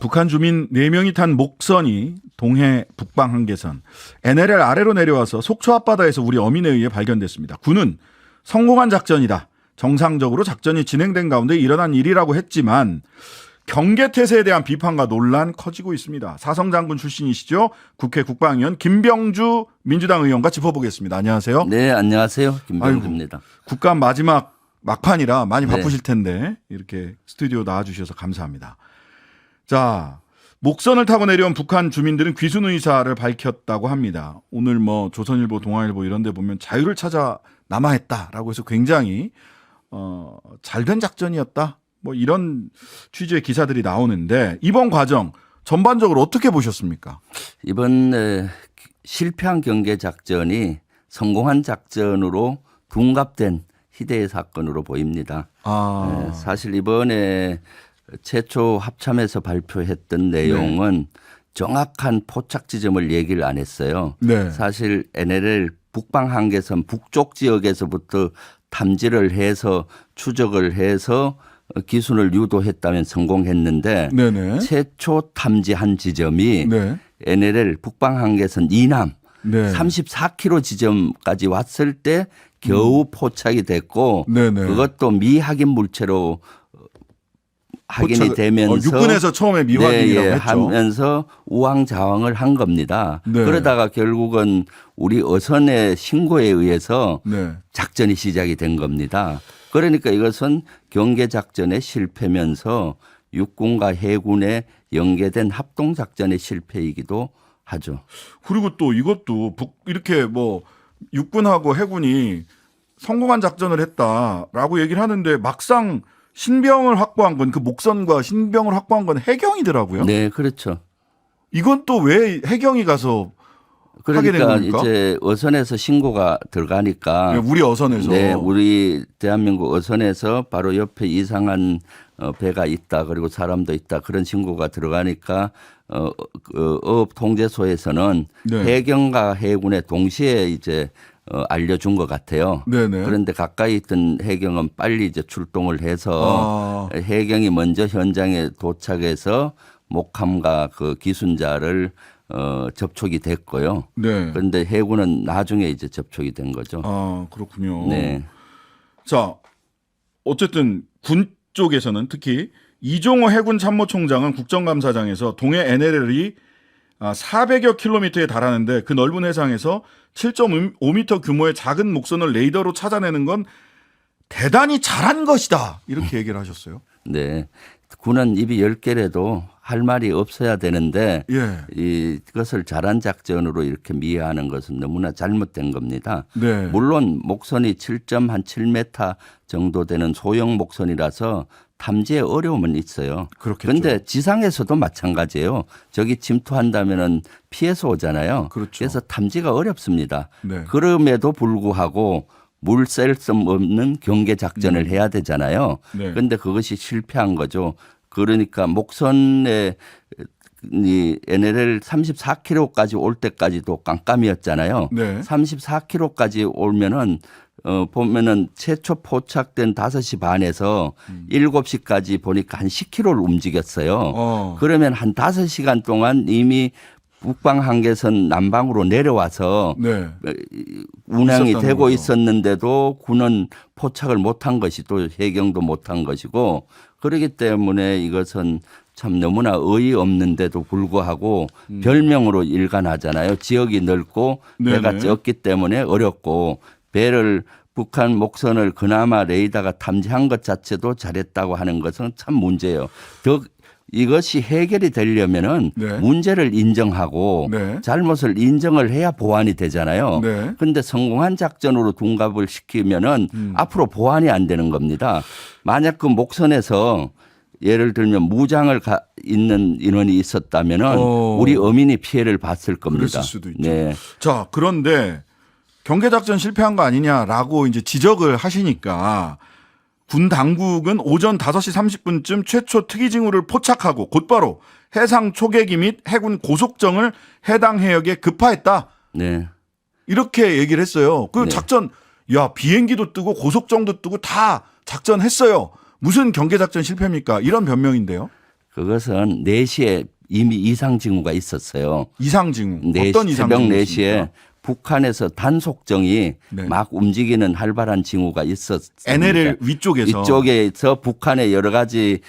북한 주민 4명이 탄 목선이 동해 북방 한계선 NLL 아래로 내려와서 속초 앞바다에서 우리 어민에 의해 발견됐습니다. 군은 성공한 작전이다. 정상적으로 작전이 진행된 가운데 일어난 일이라고 했지만 경계태세에 대한 비판과 논란 커지고 있습니다. 사성장군 출신이시죠. 국회 국방위원 김병주 민주당 의원과 짚어보겠습니다. 안녕하세요. 네, 안녕하세요. 김병주입니다. 아이고, 국감 마지막 막판이라 많이 네. 바쁘실 텐데 이렇게 스튜디오 나와주셔서 감사합니다. 자, 목선을 타고 내려온 북한 주민들은 귀순 의사를 밝혔다고 합니다. 오늘 뭐 조선일보, 동아일보 이런 데 보면 자유를 찾아 남하했다라고 해서 굉장히 잘된 작전이었다. 뭐 이런 취지의 기사들이 나오는데 이번 과정 전반적으로 어떻게 보셨습니까? 이번 실패한 경계 작전이 성공한 작전으로 둔갑된 희대의 사건으로 보입니다. 사실 이번에 최초 합참에서 발표했던 내용은 정확한 포착 지점을 얘기를 안 했어요. 네. 사실 NLL 북방 한계선 북쪽 지역에서부터 탐지를 해서 추적을 해서 기순을 유도했다면 성공했는데 네네. 최초 탐지한 지점이 네. NLL 북방 한계선 이남 네. 34km 지점까지 왔을 때 겨우 포착이 됐고 네네. 그것도 미확인 물체로 확인이 되면서 육군에서 처음에 미확인이라고 했죠. 하면서 우왕좌왕을 한 겁니다. 네. 그러다가 결국은 우리 어선의 신고에 의해서 네. 작전이 시작이 된 겁니다. 그러니까 이것은 경계 작전의 실패면서 육군과 해군의 연계된 합동 작전의 실패이기도 하죠. 그리고 또 이것도 이렇게 뭐 육군하고 해군이 성공한 작전을 했다라고 얘기를 하는데 막상 신병을 확보한 건 그 목선과 신병을 확보한 건 해경이더라고요. 네, 그렇죠. 이건 또 왜 해경이 가서 하게 된 그러니까 겁니까? 이제 어선에서 신고가 들어가니까 우리 어선에서. 네, 우리 대한민국 어선에서 바로 옆에 이상한 배가 있다 그리고 사람도 있다 그런 신고가 들어가니까 어업 통제소에서는 네. 해경과 해군에 동시에 이제 알려준 것 같아요. 네네. 그런데 가까이 있던 해경은 빨리 이제 출동을 해서 해경이 먼저 현장에 도착해서 목함과 그 기순자를 접촉이 됐고요. 네. 그런데 해군은 나중에 이제 접촉이 된 거죠. 아, 그렇군요. 네. 자, 어쨌든 군 쪽에서는 특히 이종호 해군 참모총장은 국정감사장에서 동해 NLL이 400여 킬로미터에 달하는데 그 넓은 해상에서 7.5m 규모의 작은 목선을 레이더로 찾아내는 건 대단히 잘한 것이다. 이렇게 얘기를 하셨어요. 네. 군은 입이 10개라도 할 말이 없어야 되는데 예. 이것을 잘한 작전으로 이렇게 미화하는 것은 너무나 잘못된 겁니다. 네. 물론 목선이 7.7m 정도 되는 소형 목선이라서 탐지에 어려움은 있어요. 그렇겠죠. 그런데 지상에서도 마찬가지예요. 저기 침투한다면은 피해서 오잖아요. 그렇죠. 그래서 탐지가 어렵습니다. 네. 그럼에도 불구하고 물 셀 수 없는 경계 작전을 해야 되잖아요. 네. 그런데 그것이 실패한 거죠. 그러니까 목선에 이 NLL 34km까지 올 때까지도 깜깜이었잖아요. 네. 34km까지 오면은 보면은 최초 포착된 5시 반에서 7시까지 보니까 한 10km를 움직였어요. 그러면 한 5시간 동안 이미 북방 한계선 남방으로 내려와서 네. 운항이 있었다는 되고 거죠. 있었는데도 군은 포착을 못한 것이 또 해경도 못한 것이고 그렇기 때문에 이것은 참 너무나 어이없는데도 불구하고 별명으로 일관하잖아요. 지역이 넓고 배가 네네. 적기 때문에 어렵고 배를 북한 목선을 그나마 레이더가 탐지한 것 자체도 잘했다고 하는 것은 참 문제예요. 이것이 해결이 되려면은 네. 문제를 인정하고 네. 잘못을 인정을 해야 보완이 되잖아요. 네. 그런데 성공한 작전으로 둔갑을 시키면은 앞으로 보완이 안 되는 겁니다. 만약 그 목선에서 예를 들면 무장을 있는 인원이 있었다면은 우리 어민이 피해를 봤을 겁니다. 그랬을 수도 있죠. 네. 자, 그런데 경계작전 실패한 거 아니냐라고 이제 지적을 하시니까 군 당국은 오전 5시 30분쯤 최초 특이 징후를 포착하고 곧바로 해상 초계기 및 해군 고속정을 해당 해역에 급파했다. 네. 이렇게 얘기를 했어요. 그 네. 작전, 비행기도 뜨고 고속정도 뜨고 다 작전했어요. 무슨 경계작전 실패입니까? 이런 변명인데요. 그것은 4시에 이미 이상징후가 있었어요. 이상징후. 네, 어떤 새벽 이상징후? 4시에 북한에서 단속정이 네. 막 움직이는 활발한 징후가 있었습니다. NLL 위쪽에서. 이쪽에서 북한의 여러 가지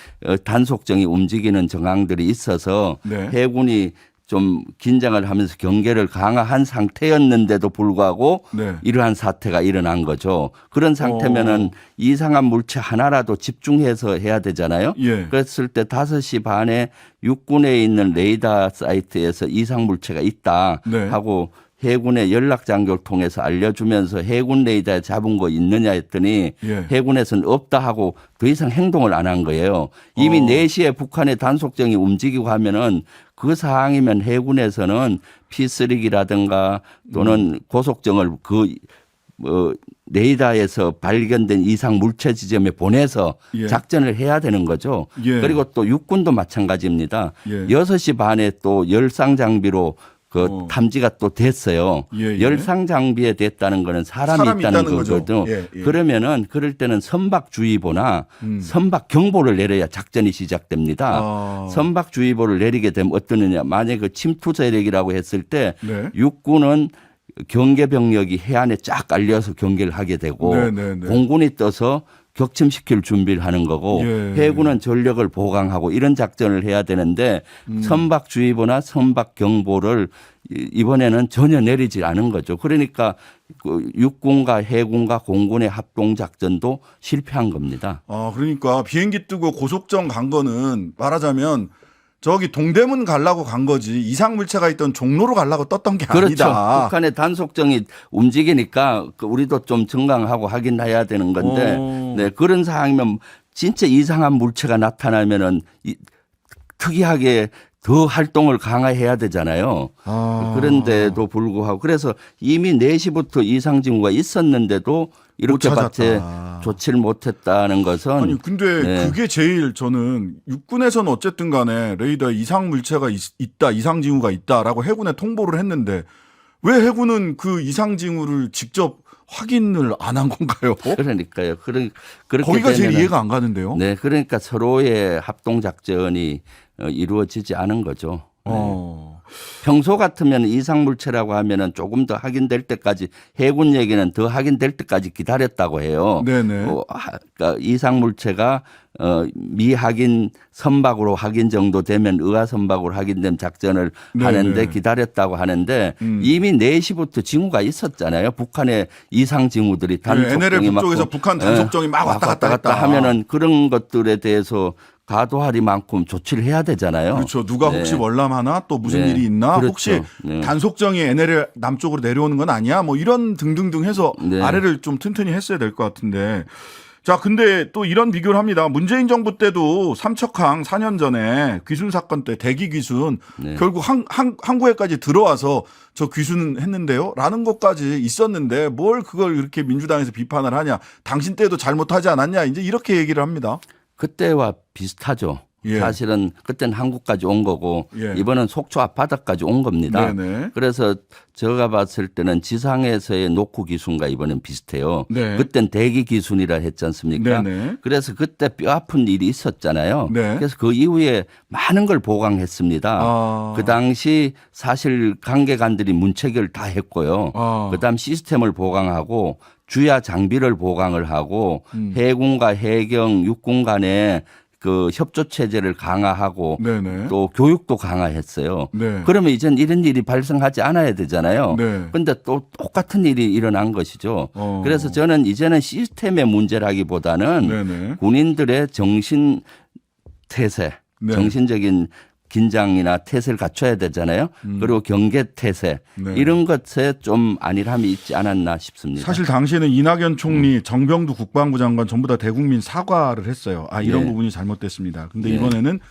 단속정이 움직이는 정황들이 있어서 네. 해군이 좀 긴장을 하면서 경계를 강화한 상태였는데도 불구하고 네. 이러한 사태가 일어난 거죠. 그런 상태면은 이상한 물체 하나라도 집중해서 해야 되잖아요. 예. 그랬을 때 5시 반에 육군에 있는 레이더 사이트에서 이상 물체가 있다 네. 하고 해군의 연락 장교를 통해서 알려주면서 해군 레이더에 잡은 거 있느냐 했더니 예. 해군에서는 없다 하고 더 이상 행동을 안 한 거예요. 이미 4시에 북한의 단속정이 움직이고 하면은 그 상황이면 해군에서는 P3기라든가 또는 고속정을 레이더에서 발견된 이상 물체 지점에 보내서 예. 작전을 해야 되는 거죠. 예. 그리고 또 육군도 마찬가지입니다. 예. 6시 반에 또 열상 장비로 탐지가 또 됐어요. 예, 예. 열상 장비에 됐다는 거는 사람이 있다는 거죠. 거거든. 예, 예. 그러면은 그럴 때는 선박주의보나 선박경보를 내려야 작전이 시작됩니다. 아. 선박주의보를 내리게 되면 어떠느냐. 만약에 그 침투 세력이라고 했을 때 네. 육군은 경계 병력이 해안에 쫙 깔려서 경계를 하게 되고 네, 네, 네. 공군이 떠서 격침시킬 준비를 하는 거고 예. 해군은 전력을 보강하고 이런 작전을 해야 되는데 선박주의보나 선박경보를 이번에는 전혀 내리지 않은 거죠. 그러니까 육군과 해군과 공군의 합동작전도 실패한 겁니다. 아, 그러니까 비행기 뜨고 고속정 간 거는 말하자면 저기 동대문 가려고 간 거지 이상 물체가 있던 종로로 가려고 떴던 게 그렇죠. 아니다. 북한의 단속정이 움직이니까 우리도 좀 증강하고 확인해야 되는 건데 네, 그런 상황이면 진짜 이상한 물체가 나타나면은 특이하게 더 활동을 강화해야 되잖아요. 아. 그런데도 불구하고 그래서 이미 4시부터 이상 징후가 있었는데도 이렇게 못 밖에 찾았다. 조치를 못했다는 것은 아니 근데 네. 그게 제일 저는 육군에서는 어쨌든 간에 레이더에 이상 물체가 있다 이상 징후가 있다라고 해군에 통보를 했는데 왜 해군은 그 이상 징후를 직접 확인을 안 한 건가요? 그러니까요. 그렇게 거기가 제일 되면은 이해가 안 가는데요. 네, 그러니까 서로의 합동 작전이 이루어지지 않은 거죠. 네. 평소 같으면 이상물체라고 하면은 조금 더 확인될 때까지 해군 얘기는 더 확인될 때까지 기다렸다고 해요. 네네. 그러니까 이상물체가 미확인 선박으로 확인 정도 되면 의아 선박으로 확인된 작전을 네네. 하는데 기다렸다고 하는데 이미 4시부터 징후가 있었잖아요. 북한의 이상 징후들이 단속정이 NLL 막 북쪽에서 북한 단속정이 막 왔다 갔다 했다. 하면은 그런 것들에 대해서 가도하리만큼 조치를 해야 되잖아요. 그렇죠. 누가 네. 혹시 월남하나 또 무슨 네. 일이 있나 그렇죠. 혹시 네. 단속정이 NLL 남쪽으로 내려오는 건 아니야 뭐 이런 등등등 해서 네. 아래를 좀 튼튼히 했어야 될 것 같은데 자 근데 또 이런 비교를 합니다. 문재인 정부 때도 삼척항 4년 전에 귀순 사건 때 대기 귀순 네. 결국 항구에까지 들어와서 저 귀순했는데요 라는 것까지 있었는데 뭘 그걸 이렇게 민주당에서 비판을 하냐 당신 때도 잘못하지 않았냐 이제 이렇게 얘기를 합니다. 그때와 비슷하죠. 예. 사실은 그때는 한국까지 온 거고 예. 이번은 속초 앞바다까지 온 겁니다. 네네. 그래서 제가 봤을 때는 지상에서의 노크 기순과 이번엔 비슷해요. 네. 그땐 대기 기순이라 했지 않습니까? 네네. 그래서 그때 뼈 아픈 일이 있었잖아요. 네. 그래서 그 이후에 많은 걸 보강했습니다. 아. 그 당시 사실 관계관들이 문체결 다 했고요. 아. 그다음 시스템을 보강하고 주야 장비를 보강을 하고 해군과 해경, 육군 간에 그 협조 체제를 강화하고 네네. 또 교육도 강화했어요. 네. 그러면 이젠 이런 일이 발생하지 않아야 되잖아요. 네. 그런데 또 똑같은 일이 일어난 것이죠. 어. 그래서 저는 이제는 시스템의 문제라기보다는 네네. 군인들의 정신 태세, 네. 정신적인 긴장이나 태세를 갖춰야 되잖아요. 그리고 경계 태세 네. 이런 것에 좀 안일함이 있지 않았나 싶습니다. 사실 당시에는 이낙연 총리, 정병두 국방부 장관 전부 다 대국민 사과를 했어요. 아 이런 예. 부분이 잘못됐습니다. 근데 예. 이번에는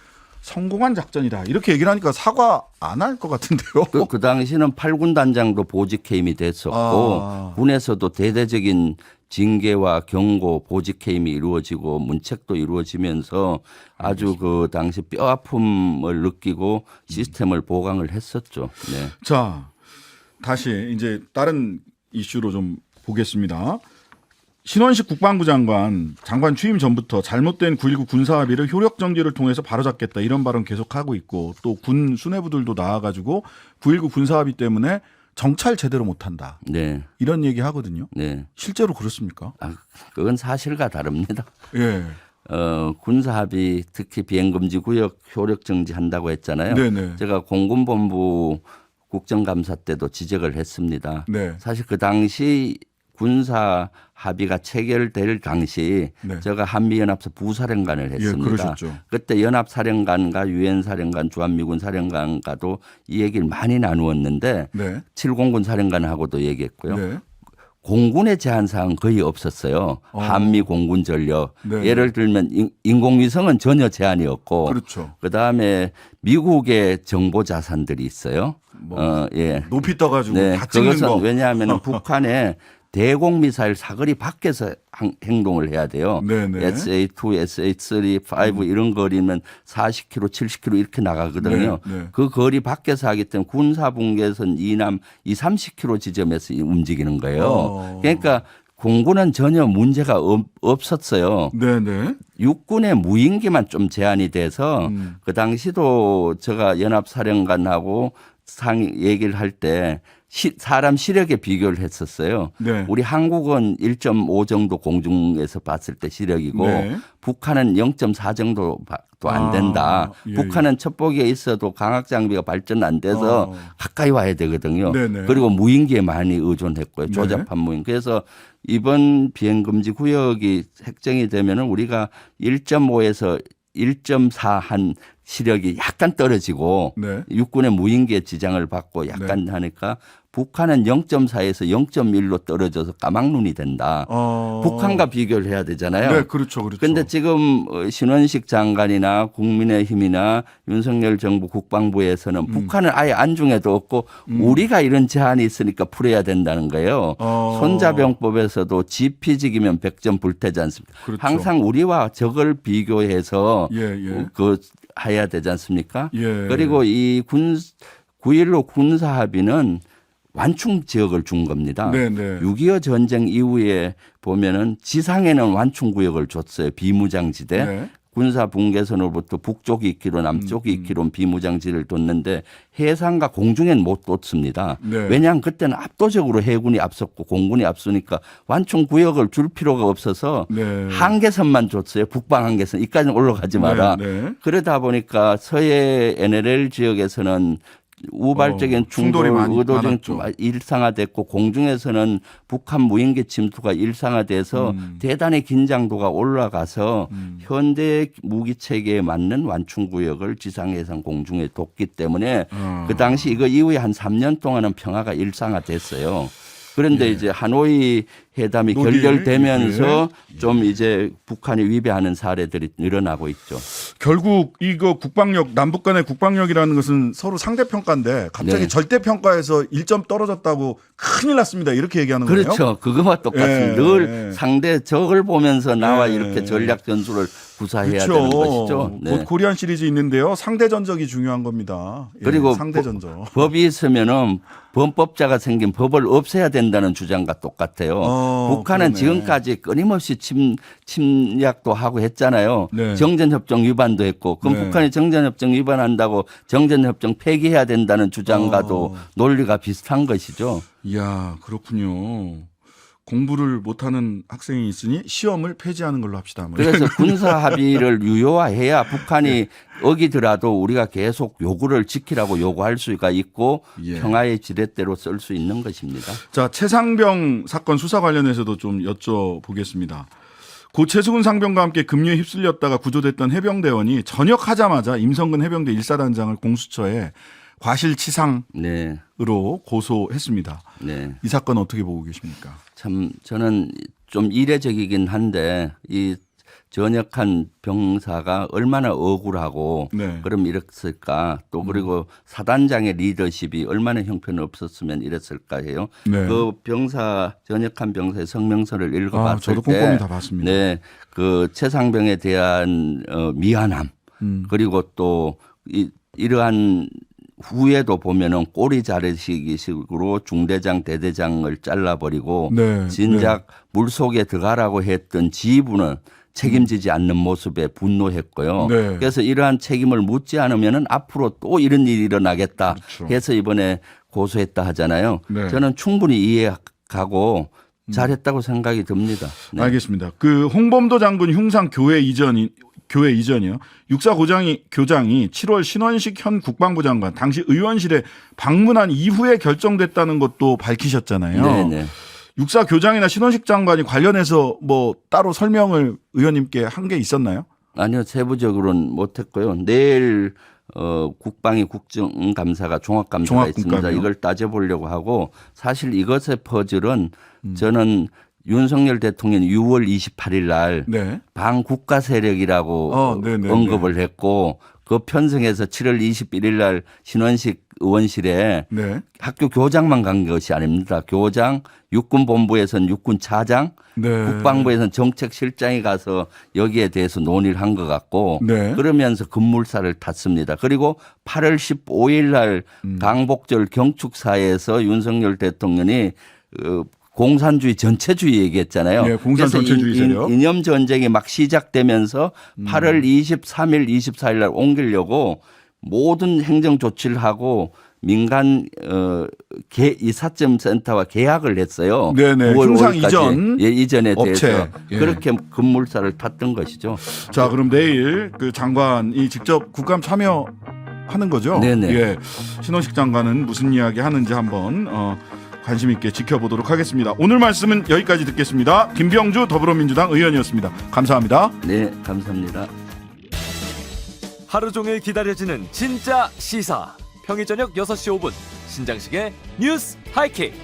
성공한 작전이다. 이렇게 얘기를 하니까 사과 안 할 것 같은데요. 그 당시는 8군 단장도 보직 해임이 됐었고 아. 군에서도 대대적인 징계와 경고, 보직 해임이 이루어지고 문책도 이루어지면서 아주 그 당시 뼈 아픔을 느끼고 시스템을 보강을 했었죠. 네. 자, 다시 이제 다른 이슈로 좀 보겠습니다. 신원식 국방부 장관 취임 전부터 잘못된 9.19 군사합의를 효력 정지를 통해서 바로잡겠다 이런 발언 계속하고 있고 또 군 수뇌부들도 나와가지고 9.19 군사합의 때문에 정찰 제대로 못한다. 네. 이런 얘기 하거든요. 네. 실제로 그렇습니까? 그건 사실과 다릅니다. 예. 군사합의 특히 비행금지 구역 효력 정지한다고 했잖아요. 네네. 제가 공군본부 국정감사 때도 지적을 했습니다. 네. 사실 그 당시 군사 합의가 체결될 당시 네. 제가 한미연합사 부사령관을 했습니다. 예, 그러셨죠. 그때 연합사령관과 유엔 사령관, 주한미군 사령관과도 이 얘기를 많이 나누었는데 네. 7공군 사령관하고도 얘기했고요. 네. 공군의 제한 사항은 거의 없었어요. 한미 공군 전력. 네. 예를 들면 인공위성은 전혀 제한이 없고 그렇죠. 그다음에 미국의 정보 자산들이 있어요. 예. 높이 떠가지고 네, 다 찍는 그것은 거. 왜냐하면 북한에 대공 미사일 사거리 밖에서 행동을 해야 돼요. 네네. SA2, SA3, 5 이런 거리면 40km, 70km 이렇게 나가거든요. 네, 네. 그 거리 밖에서 하기 때문에 군사분계선 이남 30km 지점에서 움직이는 거예요. 그러니까 공군은 전혀 문제가 없었어요. 네네. 육군의 무인기만 좀 제한이 돼서 그 당시도 제가 연합사령관하고 얘기를 할 때 사람 시력에 비교를 했었어요. 네. 우리 한국은 1.5 정도 공중에서 봤을 때 시력이고 네. 북한은 0.4 정도도 안 된다. 예, 북한은 첩보기에 있어도 강학 장비가 발전 안 돼서 가까이 와야 되거든요. 네네. 그리고 무인기에 많이 의존했고요. 네. 조잡한 무인. 그래서 이번 비행금지 구역이 핵정이 되면은 우리가 1.5에서 1.4 한 시력이 약간 떨어지고 네. 육군의 무인기에 지장을 받고 약간 하니까 북한은 0.4에서 0.1로 떨어져서 까막눈이 된다. 북한과 비교를 해야 되잖아요. 네, 그렇죠, 그렇죠. 그런데 지금 신원식 장관이나 국민의힘이나 윤석열 정부 국방부에서는 북한은 아예 안중에도 없고 우리가 이런 제한이 있으니까 풀어야 된다는 거예요. 손자병법에서도 지피직이면 100점 불태지 않습니까? 그렇죠. 항상 우리와 적을 비교해서 예. 그 해야 되지 않습니까? 예. 그리고 이 9.15 군사 합의는 완충 지역을 준 겁니다. 네네. 6.25 전쟁 이후에 보면은 지상에는 완충 구역을 줬어요. 비무장지대. 네. 군사 분계선으로부터 북쪽이 2km, 남쪽이 2km 비무장지를 뒀는데 해상과 공중엔 못 뒀습니다. 네. 왜냐하면 그때는 압도적으로 해군이 앞섰고 공군이 앞서니까 완충 구역을 줄 필요가 없어서 네. 한계선만 줬어요. 북방 한계선. 이까지는 올라가지 마라. 네. 그러다 보니까 서해 NLL 지역에서는 우발적인 충돌, 충돌이 많이 의도적인 많았죠. 일상화됐고 공중에서는 북한 무인기 침투가 일상화돼서 대단히 긴장도가 올라가서 현대 무기 체계에 맞는 완충 구역을 지상, 해상, 공중에 뒀기 때문에 그 당시 이거 이후에 한 3년 동안은 평화가 일상화됐어요. 그런데 이제 하노이 회담이 결렬되면서 좀 이제 북한이 위배하는 사례들이 늘어나고 있죠. 결국 이거 국방력, 남북 간의 국방력이라는 것은 서로 상대평가인데 갑자기 네. 절대평가에서 1점 떨어졌다고 큰일 났습니다. 이렇게 얘기하는 거예요? 그렇죠. 그거와 똑같습니다. 늘 상대 적을 보면서 나와 이렇게 전략 전술을 구사해야 되는 것이죠. 네. 곧 코리안 시리즈 있는데요. 상대 전적이 중요한 겁니다. 그리고 상대 전적. 법이 있으면은 범법자가 생긴 법을 없애야 된다는 주장과 똑같아요. 북한은 그러네. 지금까지 끊임없이 침략도 하고 했잖아요. 네. 정전협정 위반도 했고 그럼 네. 북한이 정전협정 위반한다고 정전협정 폐기해야 된다는 주장과도 논리가 비슷한 것이죠. 이야, 그렇군요. 공부를 못하는 학생이 있으니 시험을 폐지하는 걸로 합시다. 뭐 그래서 군사 합의를 유효화해야 북한이 어기더라도 우리가 계속 요구를 지키라고 요구할 수가 있고 평화의 지렛대로 쓸 수 있는 것입니다. 자, 최상병 사건 수사 관련해서도 좀 여쭤보겠습니다. 고 최수근 상병과 함께 급류에 휩쓸렸다가 구조됐던 해병대원이 전역하자마자 임성근 해병대 1사단장을 공수처에 과실치상으로 네. 고소했습니다. 네. 이 사건 어떻게 보고 계십니까? 참 저는 좀 이례적이긴 한데 이 전역한 병사가 얼마나 억울하고 네. 그럼 이랬을까 또 그리고 사단장의 리더십이 얼마나 형편없었으면 이랬을까 해요. 네. 그 병사 전역한 병사의 성명서를 읽어봤을 저도 때 꼼꼼히 다 봤습니다. 네, 그 최상병에 대한 미안함 그리고 또 이러한 후에도 보면은 꼬리 자르시기식으로 중대장 대대장을 잘라버리고 네, 진작 물속에 들어가라고 했던 지휘부는 책임지지 않는 모습에 분노했고요. 네. 그래서 이러한 책임을 묻지 않으면은 앞으로 또 이런 일이 일어나겠다 그렇죠. 해서 이번에 고소했다 하잖아요. 네. 저는 충분히 이해하고 잘했다고 생각이 듭니다. 네. 알겠습니다. 그 홍범도 장군 흉상 교회 이전이요. 육사 교장이 7월 신원식 현 국방부 장관 당시 의원실에 방문한 이후에 결정됐다는 것도 밝히셨잖아요. 네네. 육사 교장이나 신원식 장관이 관련해서 뭐 따로 설명을 의원님께 한 게 있었나요? 아니요, 세부적으로는 못했고요. 내일 국방위 국정감사가 종합감사가 있습니다. 종합국감이요? 이걸 따져보려고 하고 사실 이것의 퍼즐은 저는 윤석열 대통령이 6월 28일 날 네. 반국가 세력이라고 네네네. 언급을 했고 그 편성해서 7월 21일 날 신원식 의원실에 네. 학교 교장만 간 것이 아닙니다. 교장, 육군본부에서는 육군차장, 네. 국방부에서는 정책실장이 가서 여기에 대해서 논의를 한 것 같고 네. 그러면서 급물살을 탔습니다. 그리고 8월 15일 날 강복절 경축사에서 윤석열 대통령이 공산주의 전체주의 얘기했잖아요. 네, 공산 전체주의 세력. 이념 전쟁이 막 시작되면서 8월 23일, 24일 날 옮기려고 모든 행정 조치를 하고 민간 이사점 센터와 계약을 했어요. 네네. 9월 흉상 5일까지. 이전 예, 이전에 업체. 대해서 예. 그렇게 급물살을 탔던 것이죠. 자, 그럼 내일 그 장관이 직접 국감 참여하는 거죠? 네네. 예. 신원식 장관은 무슨 이야기 하는지 한번 관심 있게 지켜보도록 하겠습니다. 오늘 말씀은 여기까지 듣겠습니다. 김병주 더불어민주당 의원이었습니다. 감사합니다. 네, 감사합니다. 하루 종일 기다려지는 진짜 시사. 평일 저녁 6시 5분 신장식의 뉴스 하이킥.